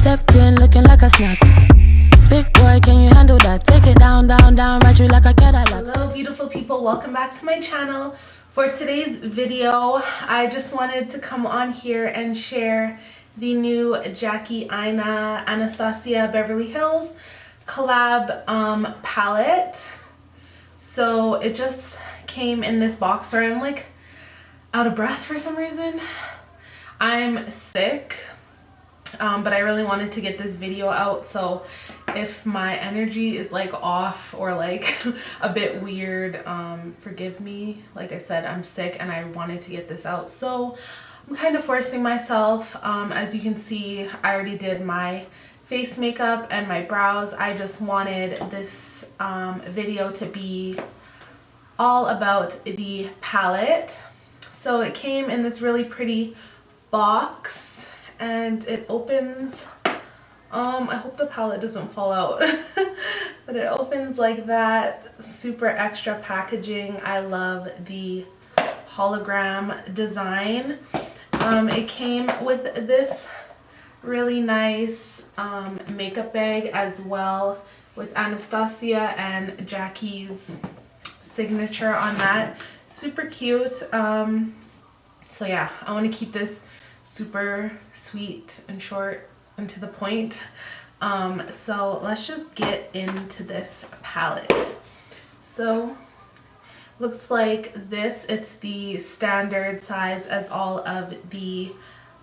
Stepped in looking like a snack. Big boy, can you handle that? Take it down, down, down, ride you like a Cadillac. Hello beautiful people, welcome back to my channel. For today's video, I just wanted to come on here and share the new Jackie Aina Anastasia Beverly Hills collab palette. So it just came in this box. Sorry, I'm like out of breath for some reason. I'm sick, but I really wanted to get this video out, so if my energy is like off or like a bit weird, forgive me. Like I said, I'm sick and I wanted to get this out, so I'm kind of forcing myself. As you can see, I already did my face makeup and my brows. I just wanted this video to be all about the palette. So it came in this really pretty box and it opens, I hope the palette doesn't fall out, but it opens like that. Super extra packaging. I love the hologram design. It came with this really nice makeup bag as well, with Anastasia and Jackie's signature on that. Super cute. So yeah, I want to keep this super sweet and short and to the point. So let's just get into this palette. So looks like this, it's the standard size as all of the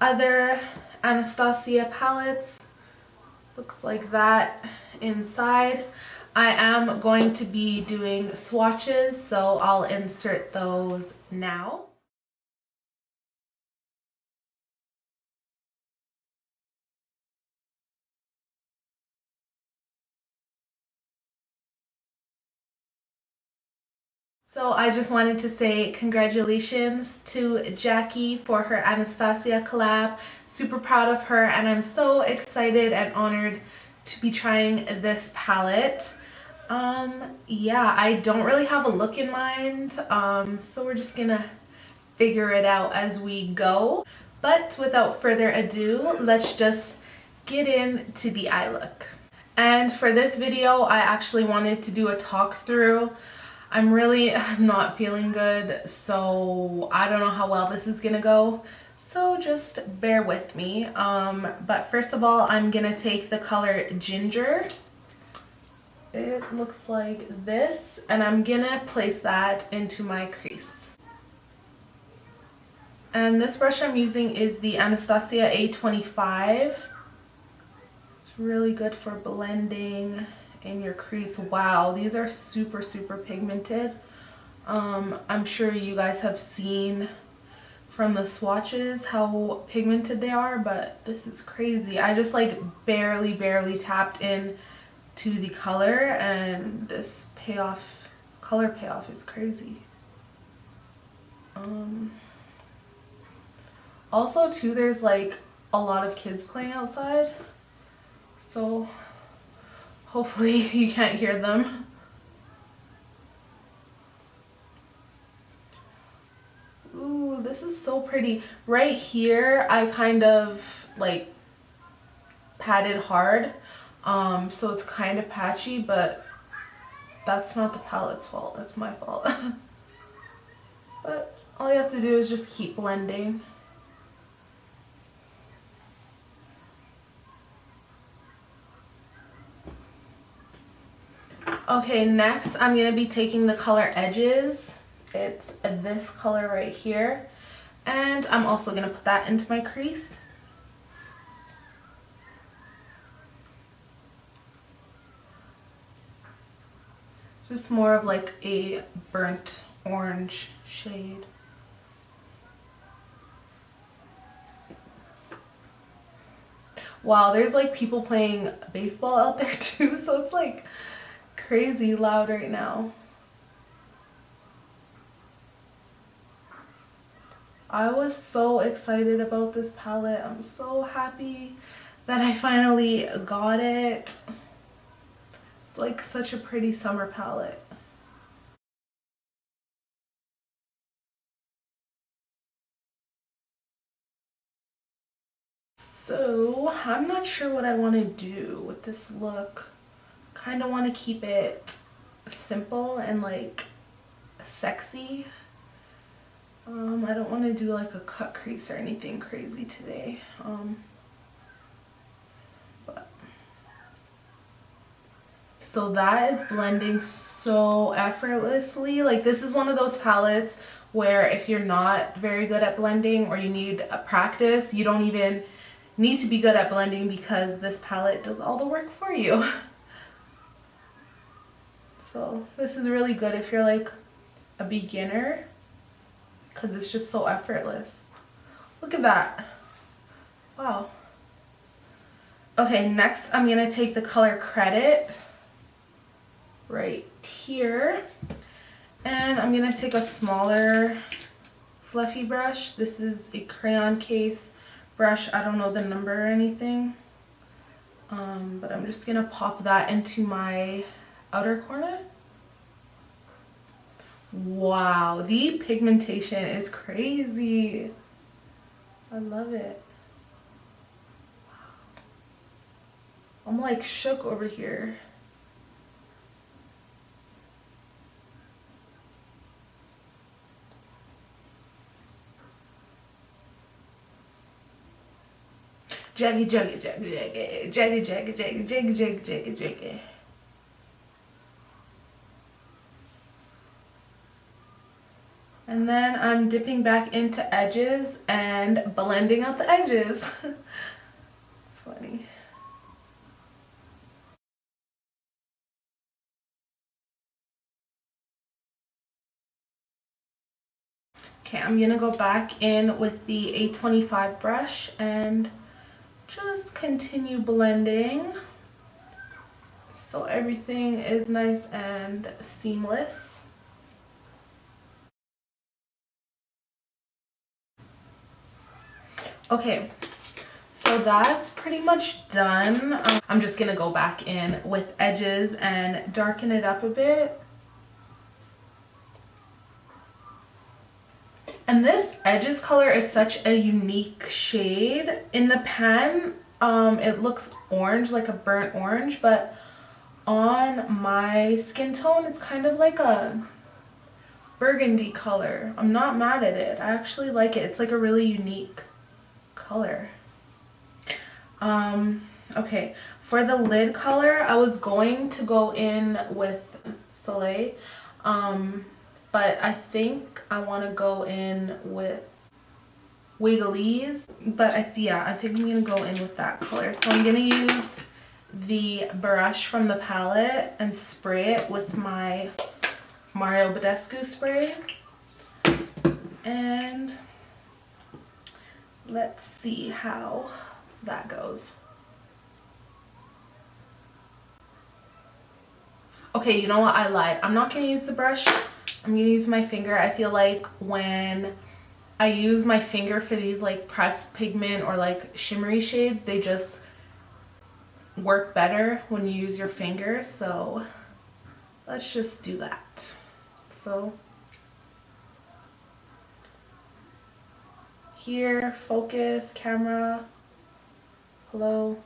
other Anastasia palettes. Looks like that inside. I am going to be doing swatches, so I'll insert those now. So I just wanted to say congratulations to Jackie for her Anastasia collab. Super proud of her, and I'm so excited and honored to be trying this palette. Yeah, I don't really have a look in mind, so we're just gonna figure it out as we go. But without further ado, let's just get into the eye look. And for this video, I actually wanted to do a talk through. I'm really not feeling good, so I don't know how well this is gonna go, so just bear with me. But first of all, I'm gonna take the color Ginger. It looks like this, and I'm gonna place that into my crease. And this brush I'm using is the Anastasia A25. It's really good for blending in your crease. Wow, these are super pigmented. I'm sure you guys have seen from the swatches how pigmented they are, but this is crazy. I just like barely tapped in to the color, and this color payoff is crazy. Also too, there's like a lot of kids playing outside, so hopefully you can't hear them. Ooh, this is so pretty. Right here, I kind of like patted hard, so it's kind of patchy, but that's not the palette's fault, that's my fault. But all you have to do is just keep blending. Okay, next I'm going to be taking the color Edges. It's this color right here. And I'm also going to put that into my crease. Just more of like a burnt orange shade. Wow, there's like people playing baseball out there too, so it's like crazy loud right now. I was so excited about this palette. I'm so happy that I finally got it. It's like such a pretty summer palette. So I'm not sure what I want to do with this look. Kind of want to keep it simple and like sexy. I don't want to do like a cut crease or anything crazy today. But so that is blending so effortlessly. Like, this is one of those palettes where if you're not very good at blending or you need a practice, you don't even need to be good at blending because this palette does all the work for you. So this is really good if you're like a beginner, because it's just so effortless. Look at that. Wow. Okay, next I'm gonna take the color Credit right here, and I'm gonna take a smaller fluffy brush. This is a crayon case brush. I don't know the number or anything, but I'm just gonna pop that into my outer corner. Wow, the pigmentation is crazy. I love it. I'm like shook over here. Jaggy, jaggy, jaggy, jaggy, jaggy, jaggy, jaggy, jaggy, jaggy, jaggy, jaggy. And then I'm dipping back into edges and blending out the edges. It's funny. Okay, I'm gonna go back in with the A25 brush and just continue blending so everything is nice and seamless. Okay, so that's pretty much done. I'm just gonna go back in with edges and darken it up a bit. And this edges color is such a unique shade. In the pan, it looks orange, like a burnt orange, but on my skin tone, it's kind of like a burgundy color. I'm not mad at it. I actually like it. It's like a really unique color. Okay, for the lid color, I was going to go in with Soleil, but I think I want to go in with Wiggly's, but I think I'm gonna go in with that color. So I'm gonna use the brush from the palette and spray it with my Mario Badescu spray, and let's see how that goes. Okay, you know what? I lied. I'm not gonna use the brush. I'm gonna use my finger. I feel like when I use my finger for these like pressed pigment or like shimmery shades, they just work better when you use your finger. So let's just do that. So here, focus, camera, hello.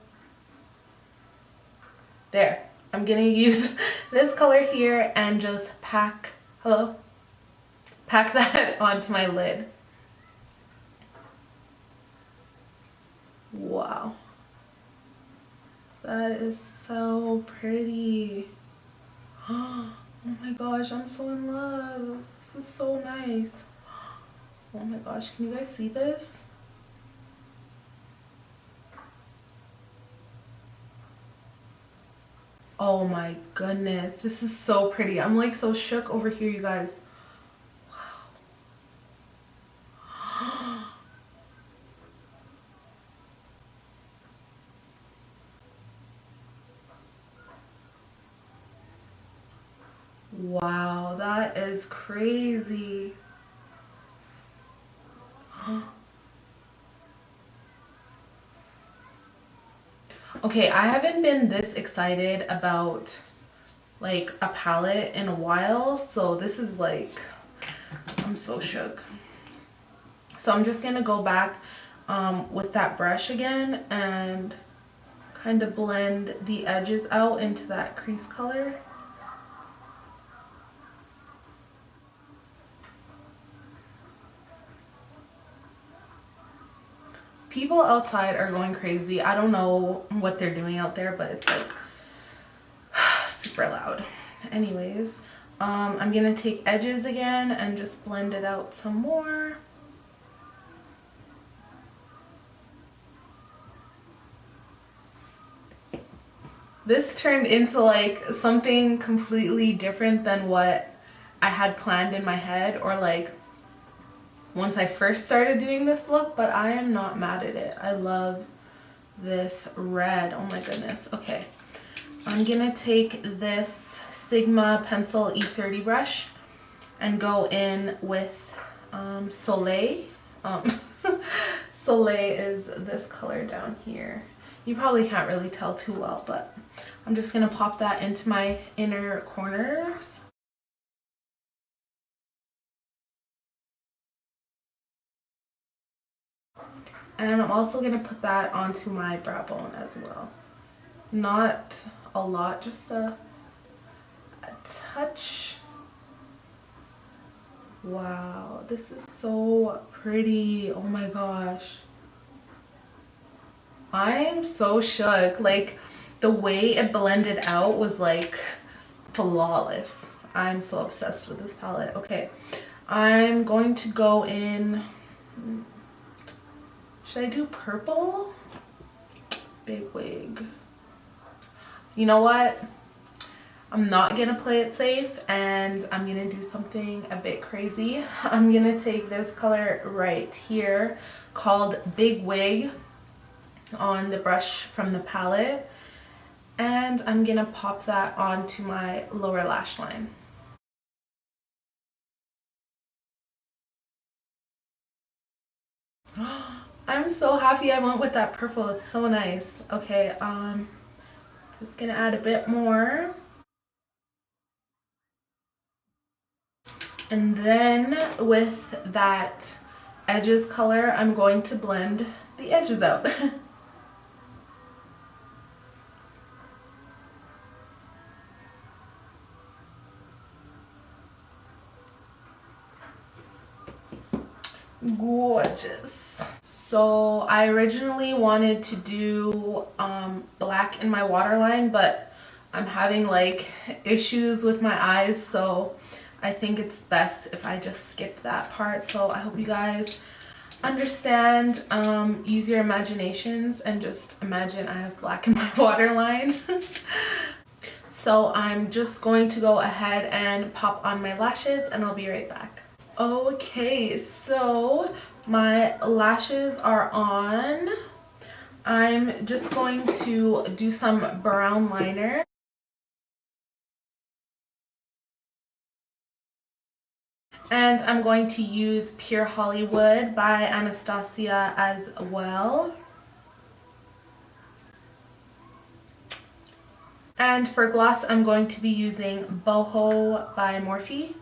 There. I'm gonna use this color here and just pack that onto my lid. Wow, that is so pretty. Oh my gosh, I'm so in love. This is so nice. Oh my gosh, can you guys see this? Oh my goodness, this is so pretty. I'm like so shook over here, you guys. Wow. Wow, that is crazy. Okay, I haven't been this excited about like a palette in a while, so this is like, I'm so shook. So I'm just gonna go back with that brush again and kind of blend the edges out into that crease color. People outside are going crazy. I don't know what they're doing out there, but it's like super loud. Anyways, I'm gonna take edges again and just blend it out some more. This turned into like something completely different than what I had planned in my head, or like once I first started doing this look, but I am not mad at it. I love this red. Oh my goodness. Okay, I'm gonna take this Sigma pencil E30 brush and go in with Soleil. Soleil is this color down here. You probably can't really tell too well, but I'm just gonna pop that into my inner corners. And I'm also gonna put that onto my brow bone as well. Not a lot, just a touch. Wow, this is so pretty. Oh my gosh. I'm so shook. Like, the way it blended out was like flawless. I'm so obsessed with this palette. Okay, I'm going to go in. Should I do purple? Big wig. You know what? I'm not gonna play it safe and I'm gonna do something a bit crazy. I'm gonna take this color right here called Big Wig on the brush from the palette, and I'm gonna pop that onto my lower lash line. I'm so happy I went with that purple. It's so nice. Okay, just gonna add a bit more. And then with that edges color, I'm going to blend the edges out. Gorgeous. So I originally wanted to do black in my waterline, but I'm having like issues with my eyes, so I think it's best if I just skip that part. So I hope you guys understand. Use your imaginations and just imagine I have black in my waterline. So I'm just going to go ahead and pop on my lashes and I'll be right back. Okay, so my lashes are on. I'm just going to do some brown liner. And I'm going to use Pure Hollywood by Anastasia as well. And for gloss, I'm going to be using Boho by Morphe.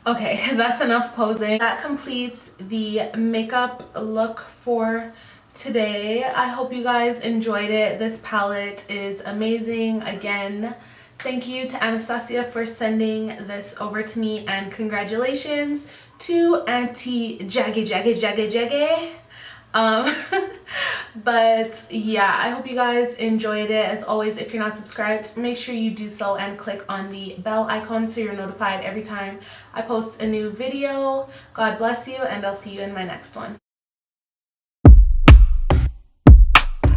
Okay, that's enough posing. That completes the makeup look for today. I hope you guys enjoyed it. This palette is amazing. Again, thank you to Anastasia for sending this over to me, and congratulations to Auntie Jaggy. But yeah, I hope you guys enjoyed it. As always, if you're not subscribed, make sure you do so and click on the bell icon so you're notified every time I post a new video. God bless you, and I'll see you in my next one.